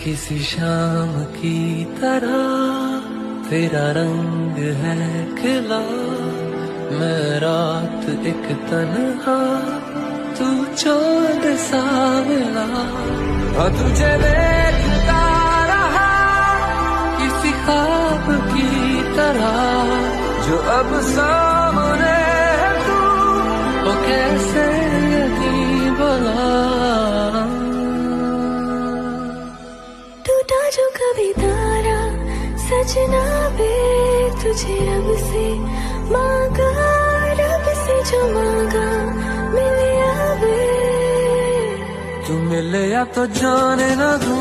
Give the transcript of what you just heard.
किसी शाम की तरह तेरा रंग है खिला, मैं रात एक तन्हा, तू चांद सा मिला। और तुझे देखता रहा किसी ख्वाब की तरह, जो अब सामने है तू, वो कैसे यकीन भला। टूटा जो कभी तारा सजना बे, तुझे रब से मांगा, रब से जो मांगा मिले आवे। तू मिले या तो जाने ना दूं,